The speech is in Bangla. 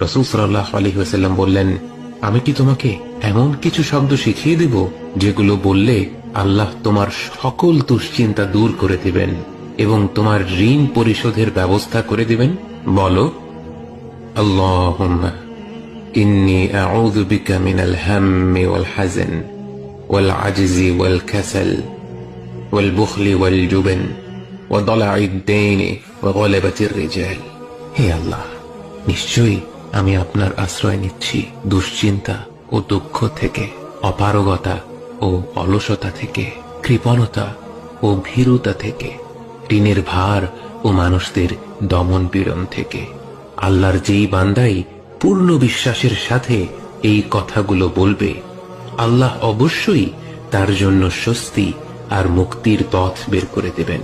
রাসূল সাল্লাল্লাহু আলাইহি ওয়াসাল্লাম বললেন, আমি কি তোমাকে এমন কিছু শব্দ শিখিয়ে দেব যেগুলো বললে আল্লাহ তোমার সকল দুশ্চিন্তা দূর করে দিবেন এবং তোমার ঋণ পরিশোধের ব্যবস্থা করে দিবেন? বলো, আল্লাহুম্মা ইন্নী আউযু বিকা মিনাল হাম্মি ওয়াল হাযান ওয়াল আজজি ওয়াল কাসাল ওয়াল বুখলি ওয়াল জুবন ওয়া দালা'id দাইনি ওয়া গলাবাতির রিজাল। হে আল্লাহ, নিশ্চয়ই আমি আপনার আশ্রয় নিচ্ছি দুশ্চিন্তা ও দুঃখ থেকে, অপারগতা ও অলসতা থেকে, কৃপণতা ও ভীরুতা থেকে, ঋণের ভার ও মানুষদের দমন পীড়ন থেকে। আল্লাহর যেই বান্দাই পূর্ণ বিশ্বাসের সাথে এই কথাগুলো বলবে, আল্লাহ অবশ্যই তার জন্য স্বস্তি আর মুক্তির পথ বের করে দেবেন।